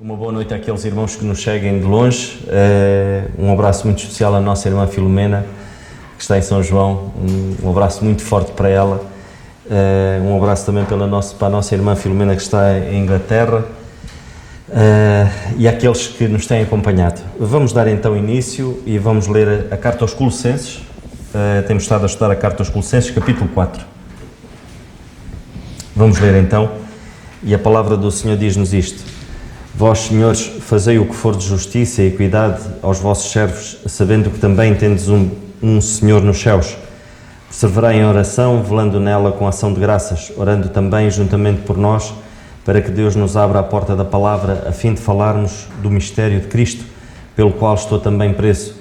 Uma boa noite àqueles irmãos que nos seguem de longe. Um abraço muito especial à nossa irmã Filomena, que está em São João. Um abraço muito forte para ela. Um abraço também para a nossa irmã Filomena, que está em Inglaterra. E àqueles que nos têm acompanhado. Vamos dar então início e vamos ler a carta aos Colossenses. Temos estado a estudar a carta aos Colossenses, capítulo 4. Vamos ler então, e a palavra do Senhor diz-nos isto: Vós, senhores, fazei o que for de justiça e equidade aos vossos servos, sabendo que também tendes um Senhor nos céus. Perseverai em oração, velando nela com ação de graças, orando também juntamente por nós, para que Deus nos abra a porta da palavra, a fim de falarmos do mistério de Cristo, pelo qual estou também preso,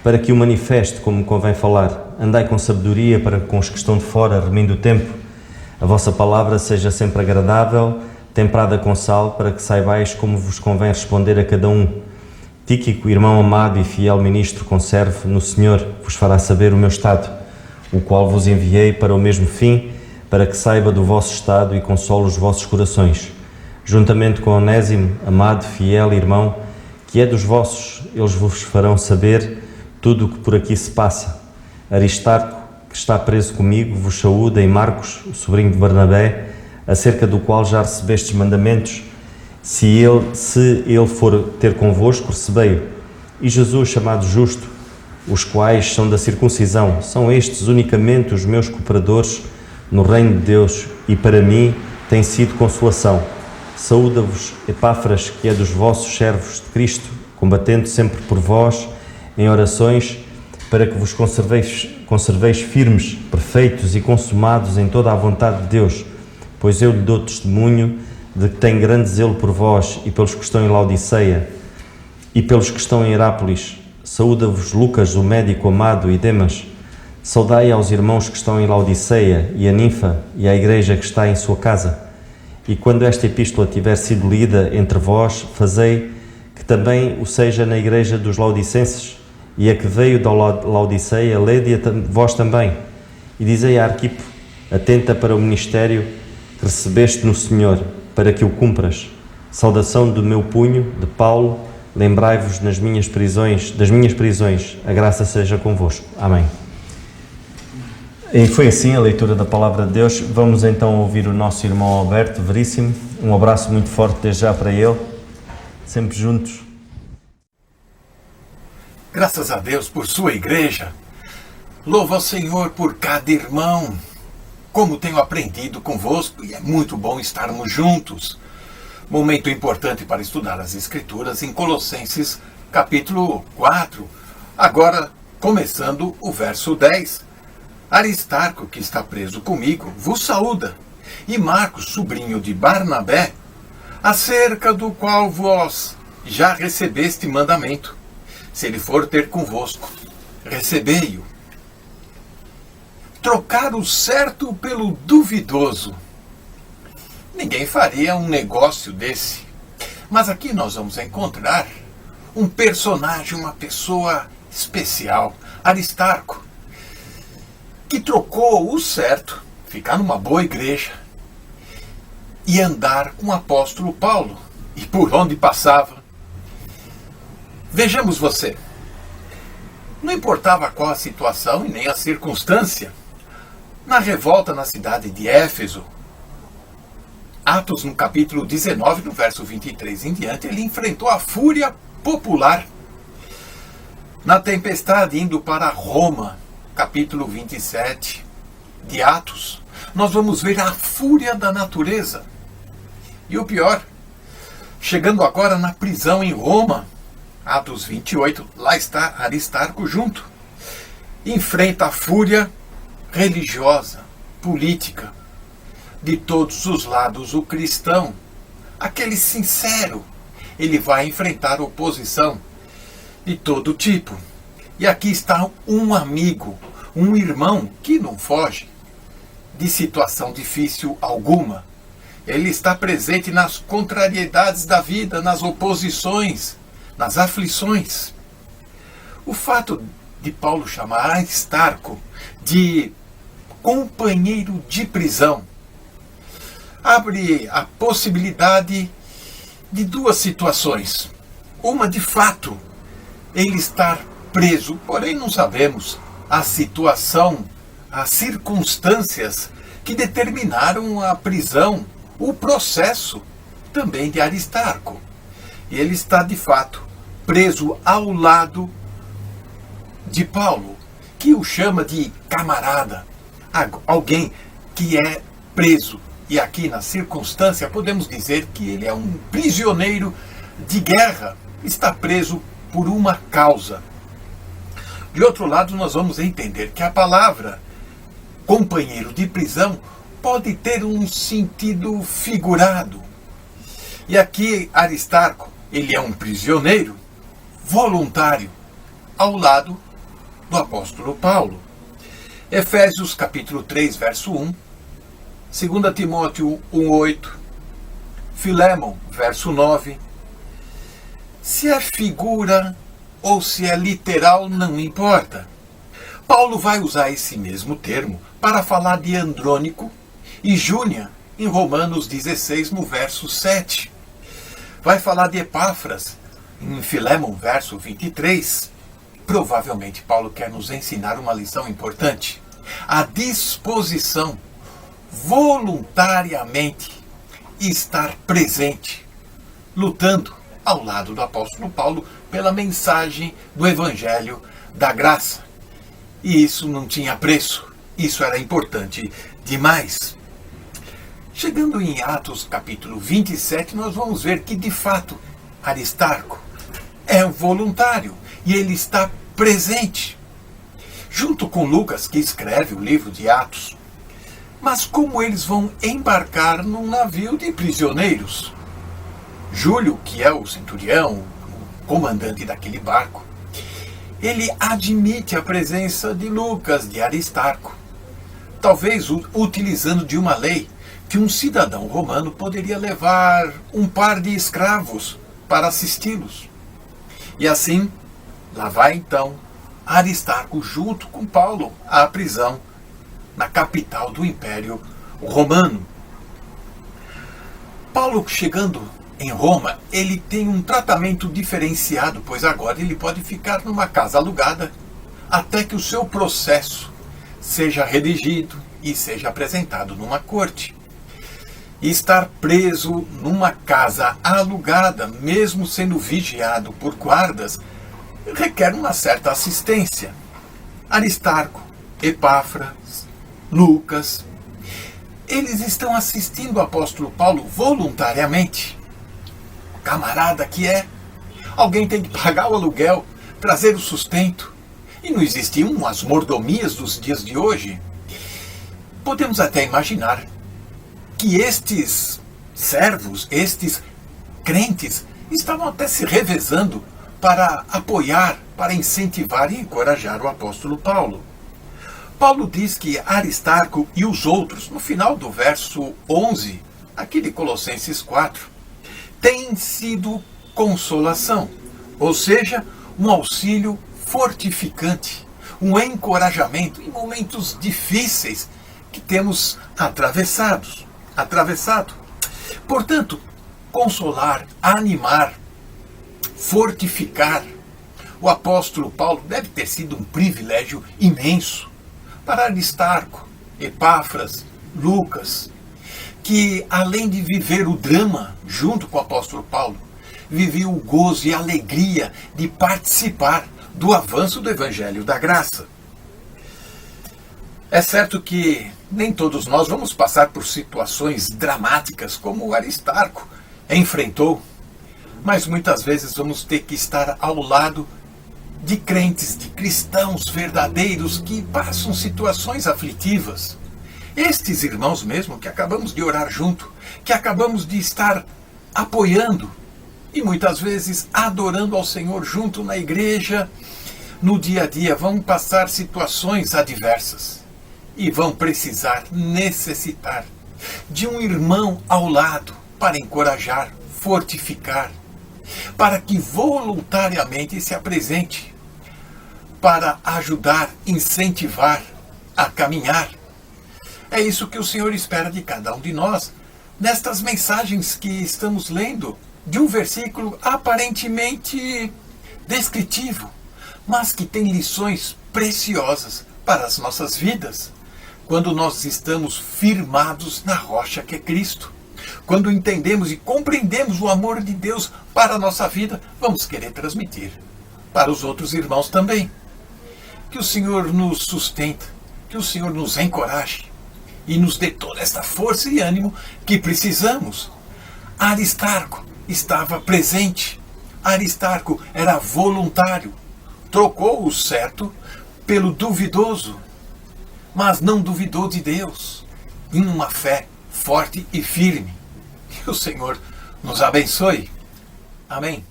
para que o manifeste como convém falar. Andai com sabedoria para com os que estão de fora, remindo o tempo. A vossa palavra seja sempre agradável, temperada com sal, para que saibais como vos convém responder a cada um. Tíquico, irmão amado e fiel ministro, conserve no Senhor, vos fará saber o meu estado, o qual vos enviei para o mesmo fim, para que saiba do vosso estado e console os vossos corações. Juntamente com Onésimo, amado, fiel irmão, que é dos vossos, eles vos farão saber tudo o que por aqui se passa. Aristarco, que está preso comigo, vos saúda, e Marcos, o sobrinho de Barnabé, acerca do qual já recebestes mandamentos. Se ele for ter convosco, recebei-o. E Jesus, chamado Justo, os quais são da circuncisão, são estes unicamente os meus cooperadores no reino de Deus, e para mim tem sido consolação. Saúda-vos Epáfras, que é dos vossos servos de Cristo, combatendo sempre por vós em orações, para que vos conserveis firmes, perfeitos e consumados em toda a vontade de Deus. Pois eu lhe dou testemunho de que tenho grande zelo por vós e pelos que estão em Laodiceia e pelos que estão em Herápolis. Saúda-vos Lucas, o médico amado, e Demas. Saudai aos irmãos que estão em Laodiceia e a Ninfa e à igreja que está em sua casa. E quando esta epístola tiver sido lida entre vós, fazei que também o seja na igreja dos Laodicenses, e a que veio da Laodiceia, lede-a vós também. E dizei a Arquipo, atenta para o ministério que recebeste no Senhor, para que o cumpras. Saudação do meu punho, de Paulo. Lembrai-vos das minhas prisões, a graça seja convosco. Amém. E foi assim a leitura da palavra de Deus. Vamos então ouvir o nosso irmão Alberto Veríssimo. Um abraço muito forte desde já para ele, sempre juntos. Graças a Deus por sua igreja. Louvo ao Senhor por cada irmão. Como tenho aprendido convosco, e é muito bom estarmos juntos. Momento importante para estudar as Escrituras em Colossenses, capítulo 4. Agora, começando o verso 10. Aristarco, que está preso comigo, vos saúda, e Marcos, sobrinho de Barnabé, acerca do qual vós já recebeste mandamento. Se ele for ter convosco, recebei-o. Trocar o certo pelo duvidoso. Ninguém faria um negócio desse. Mas aqui nós vamos encontrar um personagem, uma pessoa especial, Aristarco, que trocou o certo, ficar numa boa igreja, e andar com o apóstolo Paulo, e por onde passava. Vejamos você. Não importava qual a situação e nem a circunstância. Na revolta na cidade de Éfeso, Atos no capítulo 19, no verso 23 em diante, ele enfrentou a fúria popular. Na tempestade indo para Roma, capítulo 27 de Atos, nós vamos ver a fúria da natureza. E o pior, chegando agora na prisão em Roma, Atos 28, lá está Aristarco junto. Enfrenta a fúria religiosa, política, de todos os lados. O cristão, aquele sincero, ele vai enfrentar oposição de todo tipo. E aqui está um amigo, um irmão que não foge de situação difícil alguma. Ele está presente nas contrariedades da vida, nas oposições, nas aflições. O fato de Paulo chamar Aristarco de companheiro de prisão abre a possibilidade de duas situações. Uma, de fato, ele estar preso, porém não sabemos a situação, as circunstâncias que determinaram a prisão, o processo também de Aristarco. E ele está, de fato, preso ao lado de Paulo, que o chama de camarada, alguém que é preso. E aqui, na circunstância, podemos dizer que ele é um prisioneiro de guerra, está preso por uma causa. De outro lado, nós vamos entender que a palavra companheiro de prisão pode ter um sentido figurado. E aqui Aristarco, ele é um prisioneiro voluntário ao lado do apóstolo Paulo. Efésios capítulo 3, verso 1, 2 Timóteo 1,8, Filémon, verso 9. Se é figura ou se é literal, não importa. Paulo vai usar esse mesmo termo para falar de Andrônico e Júnia em Romanos 16, no verso 7. Vai falar de Epáfras em Filémon, verso 23. Provavelmente Paulo quer nos ensinar uma lição importante. A disposição voluntariamente estar presente, lutando ao lado do apóstolo Paulo pela mensagem do Evangelho da Graça. E isso não tinha preço, isso era importante demais. Chegando em Atos capítulo 27, nós vamos ver que, de fato, Aristarco é um voluntário e ele está presente, junto com Lucas, que escreve o livro de Atos. Mas como eles vão embarcar num navio de prisioneiros? Júlio, que é o centurião, o comandante daquele barco, ele admite a presença de Lucas, de Aristarco, talvez utilizando de uma lei que um cidadão romano poderia levar um par de escravos para assisti-los. E assim, lá vai então Aristarco junto com Paulo à prisão na capital do Império Romano. Paulo, chegando em Roma, ele tem um tratamento diferenciado, pois agora ele pode ficar numa casa alugada até que o seu processo seja redigido e seja apresentado numa corte. E estar preso numa casa alugada, mesmo sendo vigiado por guardas, requer uma certa assistência. Aristarco, Epáfras, Lucas, eles estão assistindo o apóstolo Paulo voluntariamente. Camarada que é, alguém tem que pagar o aluguel, trazer o sustento. E não existiam as mordomias dos dias de hoje. Podemos até imaginar que estes servos, estes crentes, estavam até se revezando para apoiar, para incentivar e encorajar o apóstolo Paulo. Paulo diz que Aristarco e os outros, no final do verso 11, aqui de Colossenses 4, têm sido consolação, ou seja, um auxílio fortificante, um encorajamento em momentos difíceis que temos atravessado. Portanto, consolar, animar, fortificar. O apóstolo Paulo deve ter sido um privilégio imenso para Aristarco, Epáfras, Lucas, que além de viver o drama junto com o apóstolo Paulo, viveu o gozo e a alegria de participar do avanço do Evangelho da Graça. É certo que nem todos nós vamos passar por situações dramáticas como o Aristarco enfrentou, mas muitas vezes vamos ter que estar ao lado de crentes, de cristãos verdadeiros que passam situações aflitivas. Estes irmãos mesmo que acabamos de orar junto, que acabamos de estar apoiando e muitas vezes adorando ao Senhor junto na igreja, no dia a dia, vão passar situações adversas e vão necessitar de um irmão ao lado para encorajar, fortificar, para que voluntariamente se apresente, para ajudar, incentivar a caminhar. É isso que o Senhor espera de cada um de nós, nestas mensagens que estamos lendo de um versículo aparentemente descritivo, mas que tem lições preciosas para as nossas vidas, quando nós estamos firmados na rocha que é Cristo. Quando entendemos e compreendemos o amor de Deus para a nossa vida, vamos querer transmitir para os outros irmãos também. Que o Senhor nos sustente, que o Senhor nos encoraje e nos dê toda esta força e ânimo que precisamos. Aristarco estava presente. Aristarco era voluntário. Trocou o certo pelo duvidoso, mas não duvidou de Deus, em uma fé forte e firme. Que o Senhor nos abençoe. Amém.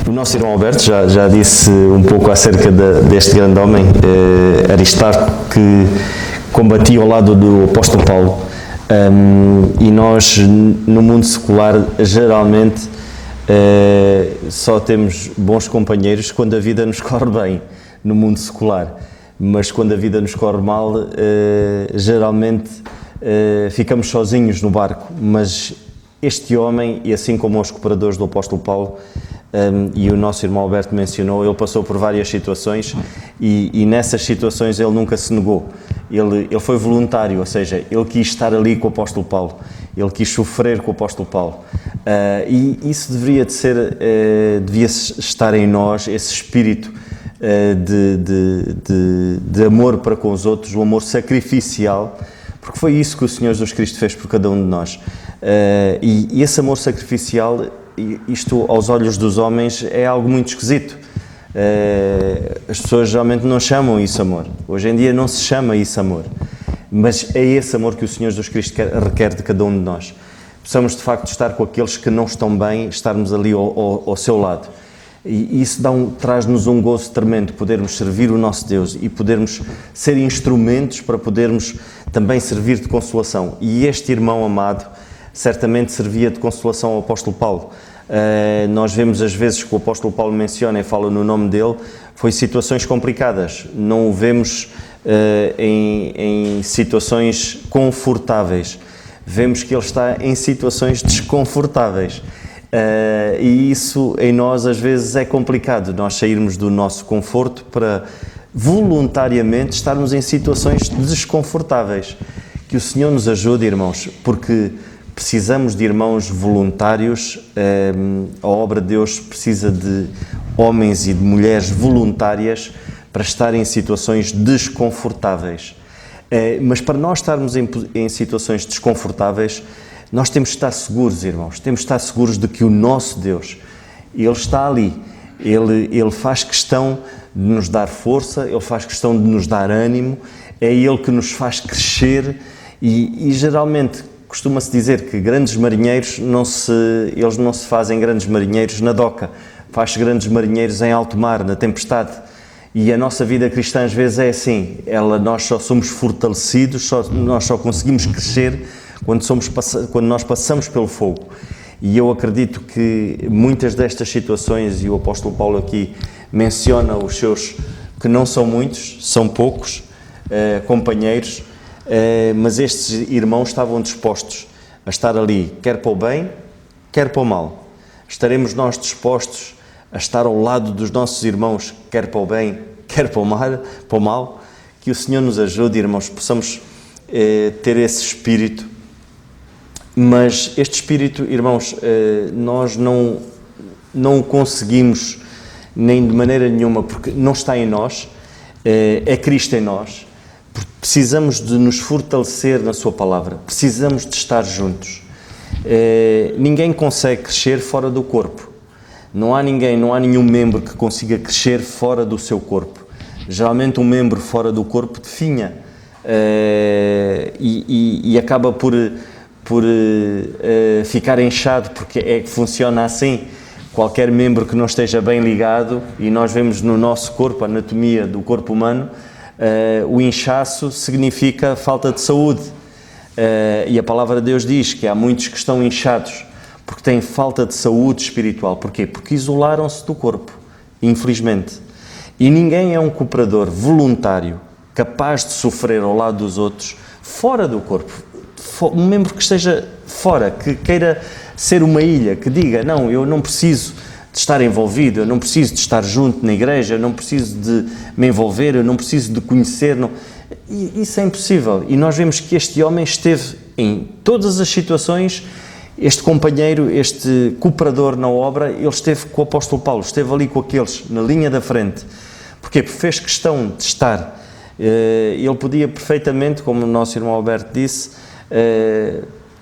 O nosso irmão Alberto já disse um pouco acerca deste grande homem, Aristarco, que combatia ao lado do apóstolo Paulo. E nós, no mundo secular, geralmente só temos bons companheiros quando a vida nos corre bem, no mundo secular. Mas quando a vida nos corre mal, geralmente ficamos sozinhos no barco. Mas este homem, e assim como os cooperadores do apóstolo Paulo, e o nosso irmão Alberto mencionou, ele passou por várias situações e nessas situações ele nunca se negou. Ele foi voluntário, ou seja, ele quis estar ali com o apóstolo Paulo, ele quis sofrer com o apóstolo Paulo. E isso devia estar em nós, esse espírito de amor para com os outros, o amor sacrificial, porque foi isso que o Senhor Jesus Cristo fez por cada um de nós. E esse amor sacrificial, isto aos olhos dos homens é algo muito esquisito. As pessoas geralmente não chamam isso amor. Hoje em dia não se chama isso amor. Mas é esse amor que o Senhor Jesus Cristo requer de cada um de nós. Possamos de facto estar com aqueles que não estão bem, estarmos ali ao seu lado. E isso traz-nos um gozo tremendo, podermos servir o nosso Deus e podermos ser instrumentos para podermos também servir de consolação. E este irmão amado certamente servia de consolação ao apóstolo Paulo. Nós vemos as vezes que o apóstolo Paulo menciona e fala no nome dele, foi situações complicadas, não o vemos em situações confortáveis, vemos que ele está em situações desconfortáveis. E isso em nós às vezes é complicado, nós sairmos do nosso conforto para voluntariamente estarmos em situações desconfortáveis. Que o Senhor nos ajude, irmãos, porque precisamos de irmãos voluntários, a obra de Deus precisa de homens e de mulheres voluntárias para estar em situações desconfortáveis. Mas para nós estarmos em situações desconfortáveis, nós temos de estar seguros, irmãos, temos de estar seguros de que o nosso Deus, Ele está ali, Ele faz questão de nos dar força, Ele faz questão de nos dar ânimo, é Ele que nos faz crescer e geralmente costuma-se dizer que grandes marinheiros eles não se fazem grandes marinheiros na doca, faz grandes marinheiros em alto mar, na tempestade. E a nossa vida cristã às vezes é assim, nós só somos fortalecidos, nós só conseguimos crescer quando nós passamos pelo fogo. E eu acredito que muitas destas situações, e o apóstolo Paulo aqui menciona os seus, que não são muitos, são poucos companheiros, mas estes irmãos estavam dispostos a estar ali, quer para o bem, quer para o mal. Estaremos nós dispostos a estar ao lado dos nossos irmãos, quer para o bem, quer para o mal? Que o Senhor nos ajude, irmãos, possamos ter esse espírito. Mas este espírito, irmãos, nós não o conseguimos nem de maneira nenhuma, porque não está em nós, é Cristo em nós. Precisamos de nos fortalecer na sua palavra, precisamos de estar juntos. Ninguém consegue crescer fora do corpo. Não há nenhum membro que consiga crescer fora do seu corpo. Geralmente um membro fora do corpo definha e acaba por ficar inchado, porque é que funciona assim. Qualquer membro que não esteja bem ligado, e nós vemos no nosso corpo, a anatomia do corpo humano, o inchaço significa falta de saúde. E a palavra de Deus diz que há muitos que estão inchados porque têm falta de saúde espiritual. Porquê? Porque isolaram-se do corpo, infelizmente. E ninguém é um cooperador voluntário, capaz de sofrer ao lado dos outros, fora do corpo. Um membro que esteja fora, que queira ser uma ilha que diga, não, eu não preciso de estar envolvido, eu não preciso de estar junto na igreja, eu não preciso de me envolver, eu não preciso de conhecer, não. Isso é impossível. E nós vemos que este homem esteve em todas as situações, este companheiro, este cooperador na obra, ele esteve com o apóstolo Paulo, esteve ali com aqueles, na linha da frente. Porquê? Porque fez questão de estar. Ele podia perfeitamente, como o nosso irmão Alberto disse,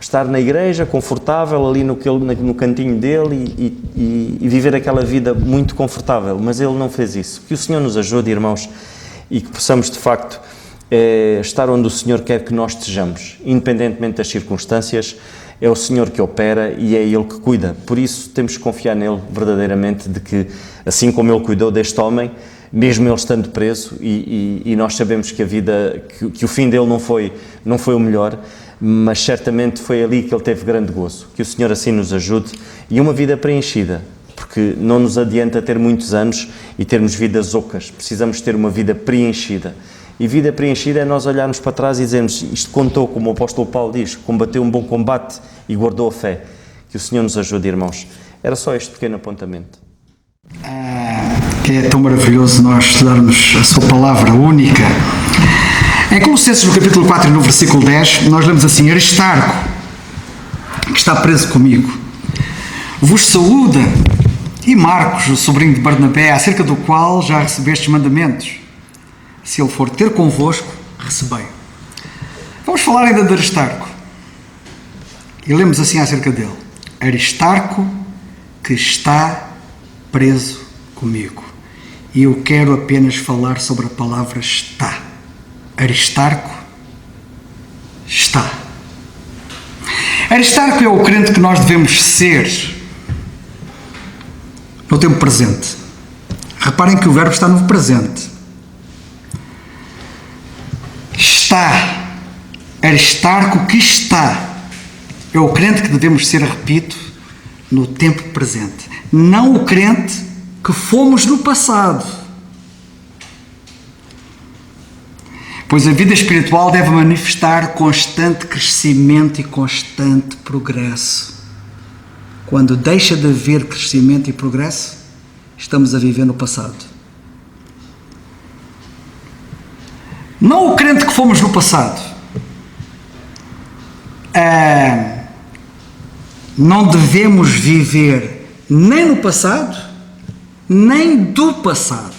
estar na igreja, confortável, ali no cantinho dele e viver aquela vida muito confortável, mas ele não fez isso. Que o Senhor nos ajude, irmãos, e que possamos de facto estar onde o Senhor quer que nós estejamos, independentemente das circunstâncias. É o Senhor que opera e é Ele que cuida. Por isso temos que confiar nele verdadeiramente, de que assim como Ele cuidou deste homem, mesmo ele estando preso, e nós sabemos que a vida, que o fim dele não foi o melhor, mas certamente foi ali que ele teve grande gozo. Que o Senhor assim nos ajude, e uma vida preenchida, porque não nos adianta ter muitos anos e termos vidas ocas, precisamos ter uma vida preenchida. E vida preenchida é nós olharmos para trás e dizermos, isto contou, como o apóstolo Paulo diz, combateu um bom combate e guardou a fé. Que o Senhor nos ajude, irmãos. Era só este pequeno apontamento. Que é tão maravilhoso nós estudarmos a sua palavra única. Em Colossenses, no capítulo 4 e no versículo 10, nós lemos assim: Aristarco, que está preso comigo, vos saúda, e Marcos, o sobrinho de Barnabé, acerca do qual já recebestes mandamentos. Se ele for ter convosco, recebei. Vamos falar ainda de Aristarco. E lemos assim acerca dele: Aristarco, que está preso comigo. E eu quero apenas falar sobre a palavra está. Aristarco está. Aristarco é o crente que nós devemos ser no tempo presente. Reparem que o verbo está no presente. Está. Aristarco que está. É o crente que devemos ser, repito, no tempo presente. Não o crente que fomos no passado. Pois a vida espiritual deve manifestar constante crescimento e constante progresso. Quando deixa de haver crescimento e progresso, estamos a viver no passado. Não o crente que fomos no passado. Não devemos viver nem no passado, nem do passado.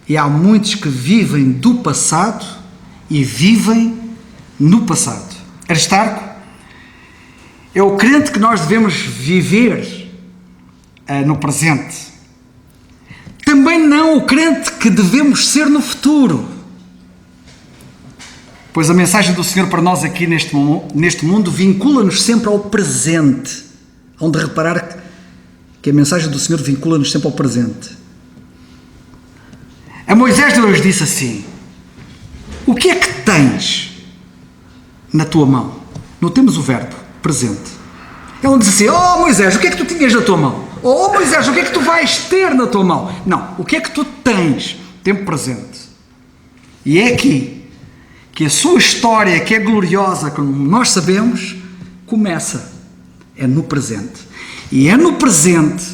E há muitos que vivem do passado e vivem no passado. Aristarco é o crente que nós devemos viver no presente. Também não o crente que devemos ser no futuro. Pois a mensagem do Senhor para nós aqui neste mundo vincula-nos sempre ao presente. Hão de reparar que a mensagem do Senhor vincula-nos sempre ao presente. A Moisés Deus disse assim: o que é que tens na tua mão? Não temos o verbo presente. Ele disse assim: oh Moisés, o que é que tu tinhas na tua mão? Oh Moisés, o que é que tu vais ter na tua mão? Não, o que é que tu tens? Tempo presente. E é aqui que a sua história, que é gloriosa, como nós sabemos, começa. É no presente. E é no presente,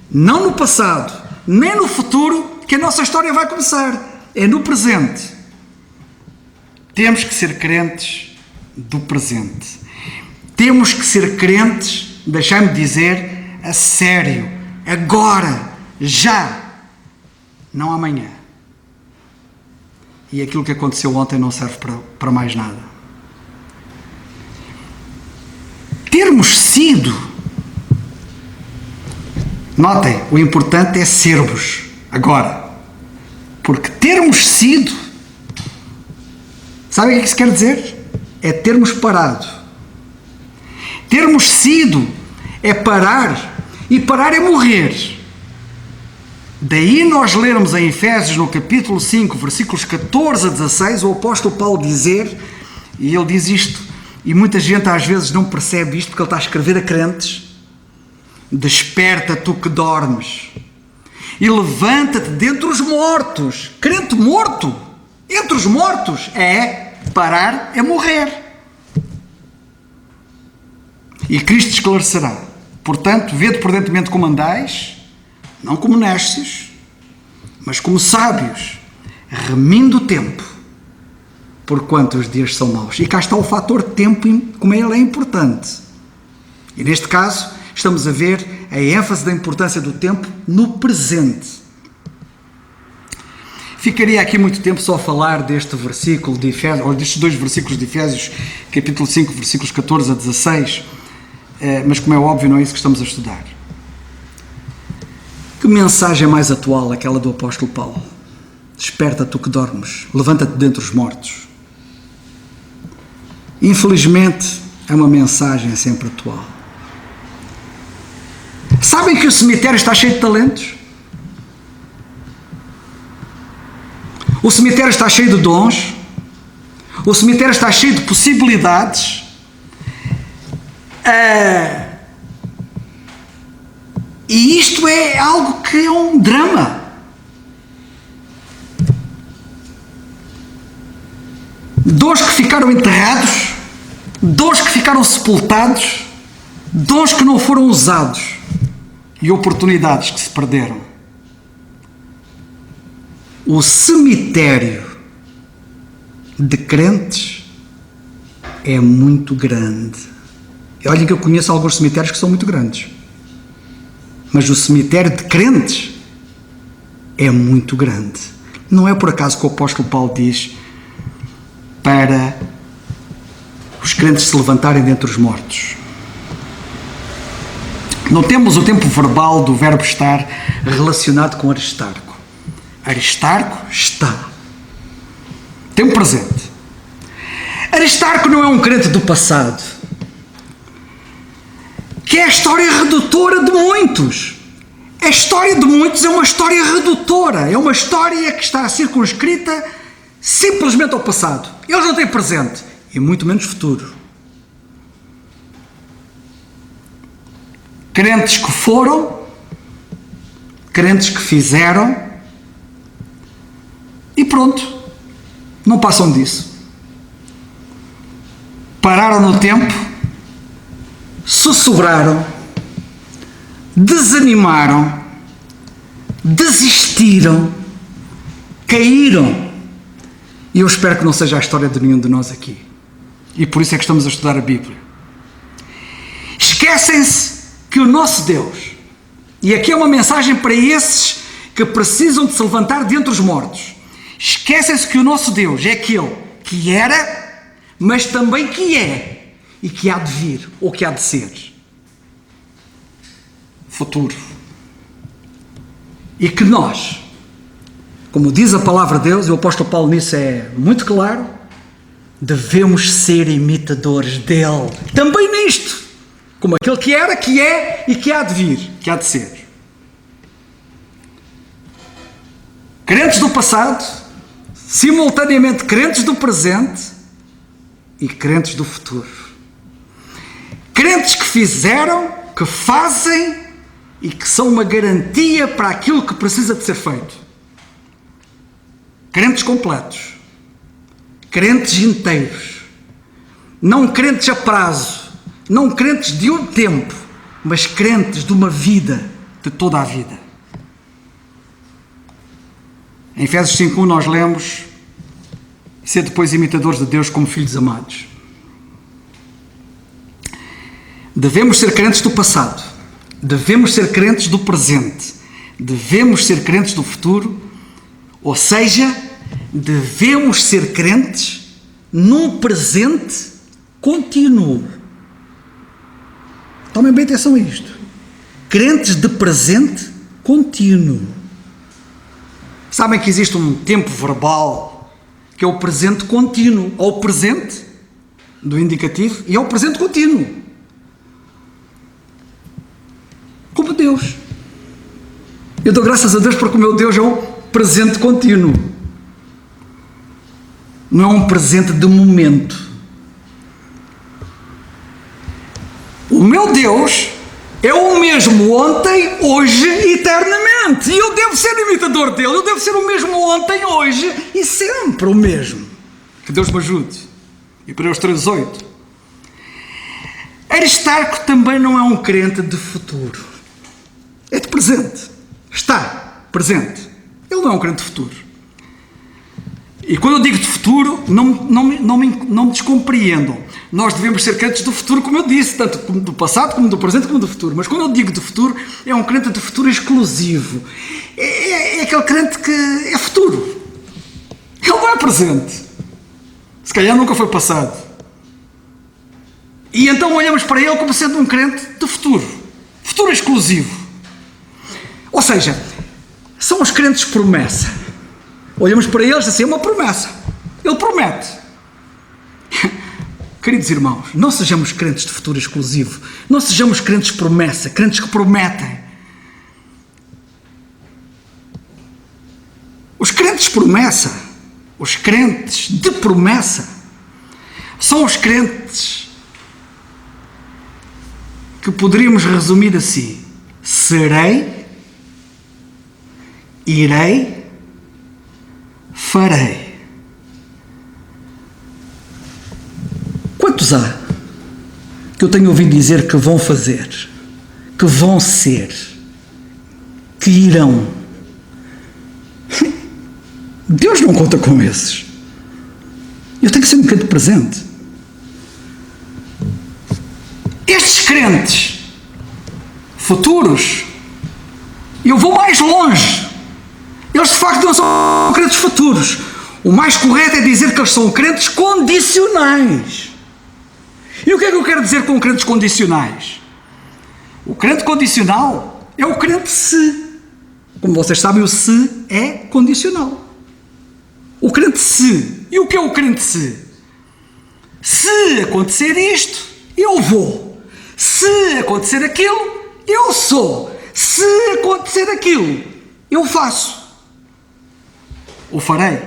não no passado, nem no futuro, que a nossa história vai começar. É no presente. Temos que ser crentes do presente. Temos que ser crentes, deixai-me dizer, a sério, agora, já, não amanhã. E aquilo que aconteceu ontem não serve para mais nada. Termos sido, notem, o importante é sermos agora, porque termos sido, sabem o que isso quer dizer? É termos parado. Termos sido é parar, e parar é morrer. Daí nós lermos em Efésios, no capítulo 5, versículos 14 a 16, o apóstolo Paulo dizer, e ele diz isto, e muita gente às vezes não percebe isto, porque ele está a escrever a crentes: desperta tu que dormes, e levanta-te dentre os mortos. Crente morto, entre os mortos, é parar, é morrer. E Cristo esclarecerá. Portanto, vede prudentemente como andais, não como néscios, mas como sábios, remindo o tempo, porquanto os dias são maus. E cá está o fator tempo, como ele é importante. E neste caso, estamos a ver a ênfase da importância do tempo no presente. Ficaria aqui muito tempo só a falar deste versículo de Efésios, ou destes dois versículos de Efésios, capítulo 5, versículos 14 a 16, mas como é óbvio não é isso que estamos a estudar. Que mensagem mais atual aquela do apóstolo Paulo? Desperta tu que dormes, levanta-te dentre os mortos. Infelizmente é uma mensagem sempre atual. Sabem que o cemitério está cheio de talentos? O cemitério está cheio de dons, o cemitério está cheio de possibilidades, e isto é algo que é um drama. Dons que ficaram enterrados, dons que ficaram sepultados, dons que não foram usados e oportunidades que se perderam. O cemitério de crentes é muito grande. E olhem que eu conheço alguns cemitérios que são muito grandes. Mas o cemitério de crentes é muito grande. Não é por acaso que o apóstolo Paulo diz para os crentes se levantarem dentre os mortos. Não temos o tempo verbal do verbo estar relacionado com Aristarco. Aristarco está. Tempo presente. Aristarco não é um crente do passado, que é a história redutora de muitos. A história de muitos é uma história redutora, é uma história que está circunscrita simplesmente ao passado. Eles não têm presente e muito menos futuro. Crentes que foram, crentes que fizeram, e pronto, não passam disso. Pararam no tempo, sussurraram, desanimaram, desistiram, caíram. E eu espero que não seja a história de nenhum de nós aqui. E por isso é que estamos a estudar a Bíblia. Esquecem-se que o nosso Deus, e aqui é uma mensagem para esses que precisam de se levantar dentre os mortos, esquecem-se que o nosso Deus é aquele que era, mas também que é, e que há de vir, ou que há de ser. Futuro. E que nós, como diz a palavra de Deus, e o apóstolo Paulo nisso é muito claro, devemos ser imitadores dele. Também nisto. Como aquele que era, que é e que há de vir, que há de ser. Crentes do passado, simultaneamente crentes do presente e crentes do futuro. Crentes que fizeram, que fazem e que são uma garantia para aquilo que precisa de ser feito. Crentes completos. Crentes inteiros. Não crentes a prazo. Não crentes de um tempo, mas crentes de uma vida, de toda a vida. Em Efésios 5:1 nós lemos: ser depois imitadores de Deus como filhos amados. Devemos ser crentes do passado, devemos ser crentes do presente, devemos ser crentes do futuro, ou seja, devemos ser crentes num presente contínuo. Tomem bem atenção a isto. Crentes de presente contínuo. Sabem que existe um tempo verbal que é o presente contínuo, ou presente do indicativo e é o presente contínuo. Como Deus. Eu dou graças a Deus porque o meu Deus é o presente contínuo. Não é um presente de momento. O meu Deus é o mesmo ontem, hoje e eternamente. E eu devo ser imitador dele. Eu devo ser o mesmo ontem, hoje e sempre o mesmo. Que Deus me ajude. E para os 3:8. Aristarco também não é um crente de futuro. É de presente. Está presente. Ele não é um crente de futuro. E quando eu digo de futuro, não me descompreendam. Nós devemos ser crentes do futuro, como eu disse, tanto do passado, como do presente, como do futuro. Mas quando eu digo de futuro, é um crente de futuro exclusivo. É aquele crente que é futuro. Ele não é presente. Se calhar nunca foi passado. E então olhamos para ele como sendo um crente de futuro. Futuro exclusivo. Ou seja, são os crentes promessa. Olhamos para eles assim, é uma promessa. Ele promete. Queridos irmãos, não sejamos crentes de futuro exclusivo. Não sejamos crentes promessa, crentes que prometem. Os crentes promessa, os crentes de promessa, são os crentes que poderíamos resumir assim: serei, irei, farei. Quantos há que eu tenho ouvido dizer que vão fazer, que vão ser, que irão? Deus não conta com esses. Eu tenho que ser um crente presente. Estes crentes futuros, eu vou mais longe. Eles de facto não são crentes futuros. O mais correto é dizer que eles são crentes condicionais. E o que é que eu quero dizer com crentes condicionais? O crente condicional é o crente se. Como vocês sabem, o se é condicional. O crente se. E o que é o crente se? Se acontecer isto, eu vou. Se acontecer aquilo, eu sou. Se acontecer aquilo, eu faço. O farei.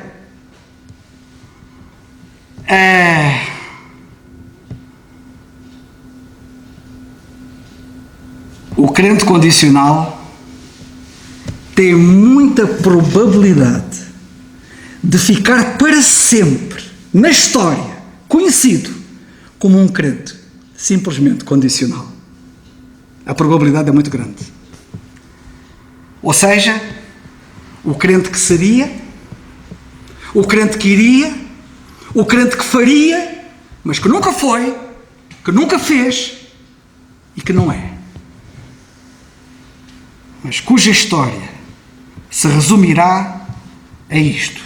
O crente condicional tem muita probabilidade de ficar para sempre na história conhecido como um crente simplesmente condicional. A probabilidade é muito grande. Ou seja, o crente que seria, o crente que iria, o crente que faria, mas que nunca foi, que nunca fez e que não é. Mas cuja história se resumirá a isto: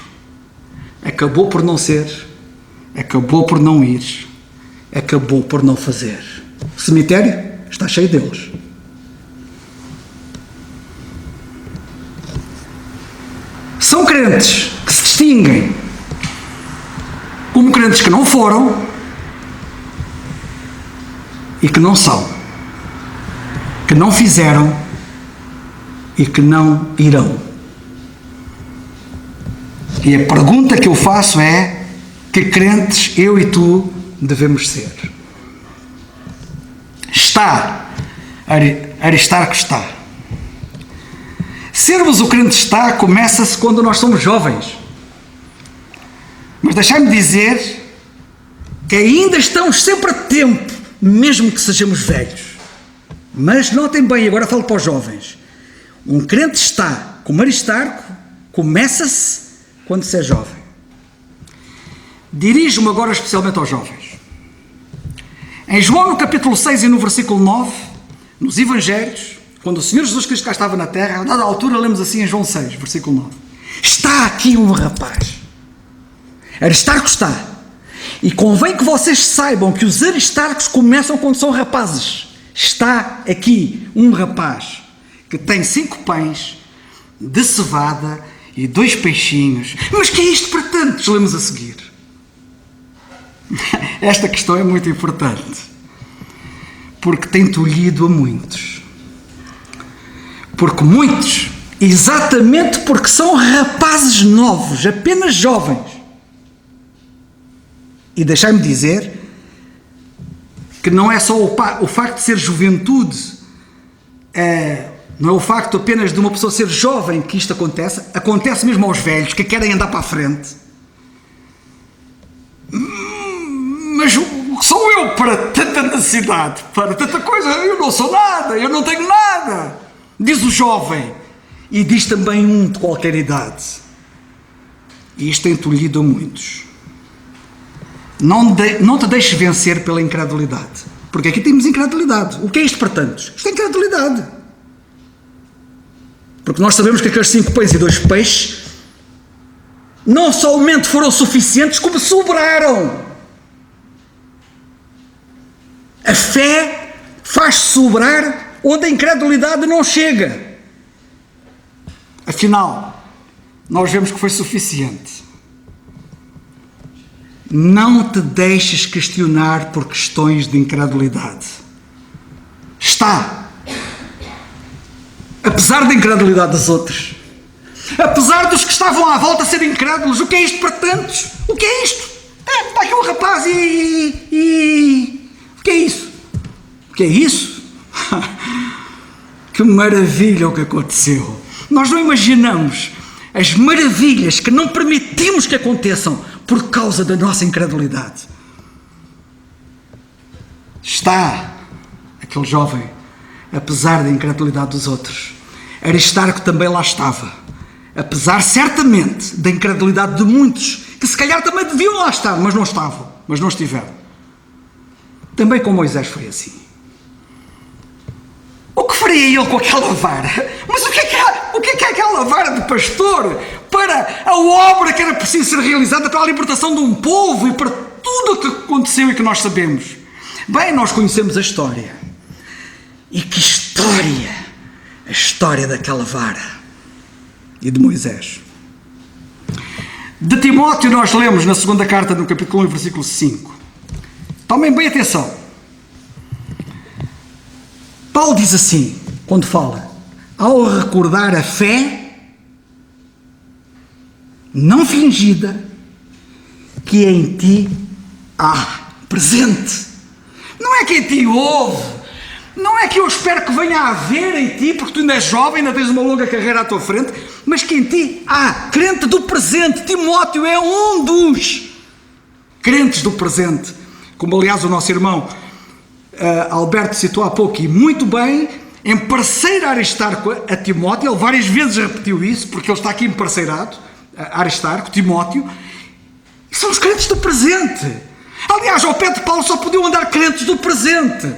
acabou por não ser, acabou por não ir, acabou por não fazer. O cemitério está cheio deles. São crentes que se distinguem como crentes que não foram e que não são, que não fizeram e que não irão. E a pergunta que eu faço é: que crentes eu e tu devemos ser? Aristarco está. Sermos o crente está começa-se quando nós somos jovens. Mas deixai-me dizer que ainda estamos sempre a tempo, mesmo que sejamos velhos. Mas notem bem, agora falo para os jovens. Um crente está, como Aristarco, começa-se quando se é jovem. Dirijo-me agora especialmente aos jovens. Em João, no capítulo 6 e no versículo 9, nos Evangelhos, quando o Senhor Jesus Cristo cá estava na terra, a dada altura lemos assim em João 6, versículo 9. Está aqui um rapaz. Aristarco está. E convém que vocês saibam que os Aristarcos começam quando são rapazes. Está aqui um rapaz que tem 5 pães de cevada e 2 peixinhos. Mas que é isto para tantos? Lemos a seguir. Esta questão é muito importante, porque tem tolhido a muitos. Porque muitos, exatamente porque são rapazes novos, apenas jovens. E deixai-me dizer que não é só o facto de ser juventude, não é o facto apenas de uma pessoa ser jovem que isto acontece mesmo aos velhos que querem andar para a frente. Mas O que sou eu para tanta necessidade, para tanta coisa? Eu não sou nada, eu não tenho nada, diz o jovem. E diz também um de qualquer idade. E isto tem tolhido a muitos. Não te deixes vencer pela incredulidade. Porque aqui temos incredulidade. O que é isto para tantos? Isto é incredulidade. Porque nós sabemos que aqueles 5 pães e 2 peixes não somente foram suficientes, como sobraram. A fé faz sobrar onde a incredulidade não chega. Afinal, nós vemos que foi suficiente. Não te deixes questionar por questões de incredulidade. Está. Apesar da incredulidade dos outros, apesar dos que estavam à volta serem incrédulos, o que é isto para tantos? O que é isto? Está aqui um rapaz e... O que é isso? O que é isso? Que maravilha o que aconteceu. Nós não imaginamos as maravilhas que não permitimos que aconteçam por causa da nossa incredulidade. Está aquele jovem, apesar da incredulidade dos outros. Aristarco também lá estava, apesar certamente da incredulidade de muitos, que se calhar também deviam lá estar, mas não estavam, mas não estiveram. Também com Moisés foi assim. O que faria ele com aquela vara? Mas o que é aquela vara de pastor para a obra que era preciso ser realizada para a libertação de um povo e para tudo o que aconteceu e que nós sabemos? Bem, nós conhecemos a história. E que história! A história daquela vara e de Moisés. De Timóteo nós lemos na segunda carta, no capítulo 1, versículo 5. Tomem bem atenção. Paulo diz assim, quando fala, ao recordar a fé não fingida que em ti há presente. Não é que em ti houve, não é que eu espero que venha a haver em ti, porque tu ainda és jovem, ainda tens uma longa carreira à tua frente, mas que em ti há crente do presente. Timóteo é um dos crentes do presente, como aliás o nosso irmão Alberto citou há pouco, e muito bem, em parceiro Aristarco a Timóteo. Ele várias vezes repetiu isso, porque ele está aqui emparceirado, Aristarco, Timóteo, são os crentes do presente. Aliás, ao pé de Paulo só podiam andar crentes do presente,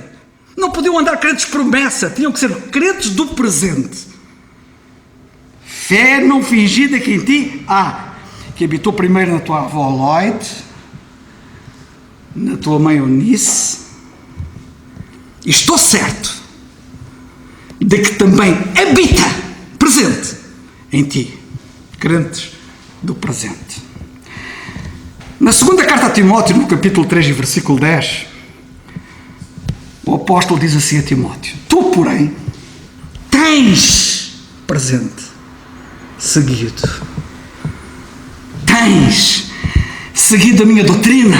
não podiam andar crentes promessa, tinham que ser crentes do presente. Fé não fingida que em ti há, que habitou primeiro na tua avó Lloyd, na tua mãe Eunice, e estou certo de que também habita presente em ti, crentes do presente. Na segunda carta a Timóteo, no capítulo 3 e versículo 10, o apóstolo diz assim a Timóteo: tu, porém, tens presente seguido a minha doutrina,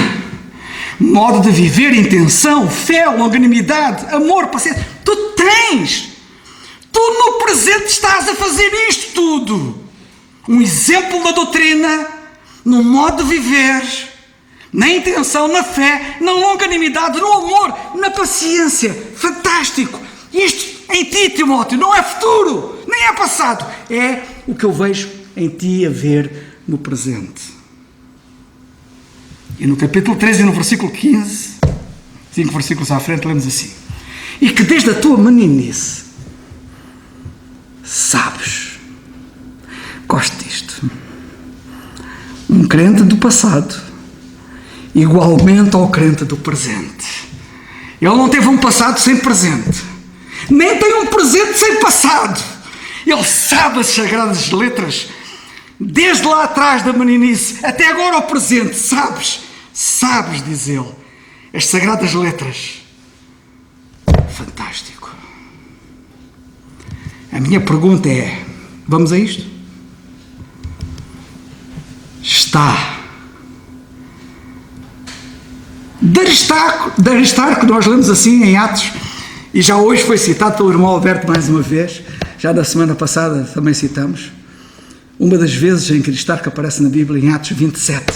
modo de viver, intenção, fé, longanimidade, amor, paciência. Tu no presente estás a fazer isto tudo. Um exemplo da doutrina, no modo de viver, na intenção, na fé, na longanimidade, no amor, na paciência. Fantástico! Isto em ti, Timóteo, não é futuro, nem é passado. É o que eu vejo em ti a ver no presente. E no capítulo 13 e no versículo 15, 5 versículos à frente, lemos assim: e que desde a tua meninice sabes, gosto disto, um crente do passado igualmente ao crente do presente. Ele não teve um passado sem presente, nem tem um presente sem passado. Ele sabe as sagradas letras desde lá atrás da meninice até agora ao presente. Sabes, diz ele, as sagradas letras. Fantástico. A minha pergunta é, vamos a isto? Está. De Aristarco, nós lemos assim em Atos, e já hoje foi citado pelo irmão Alberto mais uma vez, já na semana passada também citamos, uma das vezes em que Aristarco aparece na Bíblia, em Atos 27,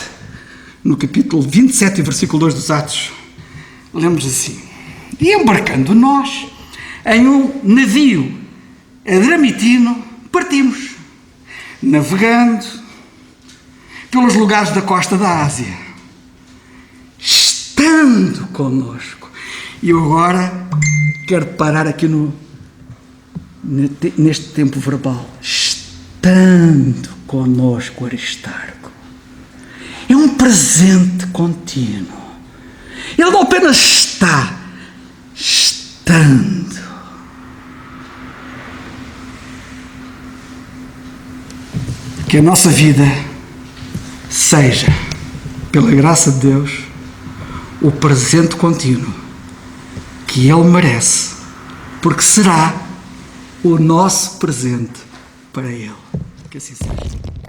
no capítulo 27 e versículo 2 dos Atos, lemos assim: e embarcando nós em um navio adramitino, partimos, navegando pelos lugares da costa da Ásia, estando connosco. E eu agora quero parar aqui neste tempo verbal. Estando connosco, Aristarco. É um presente contínuo. Ele não apenas está, estando. Que a nossa vida seja, pela graça de Deus, o presente contínuo que Ele merece, porque será o nosso presente para Ele. Que assim seja.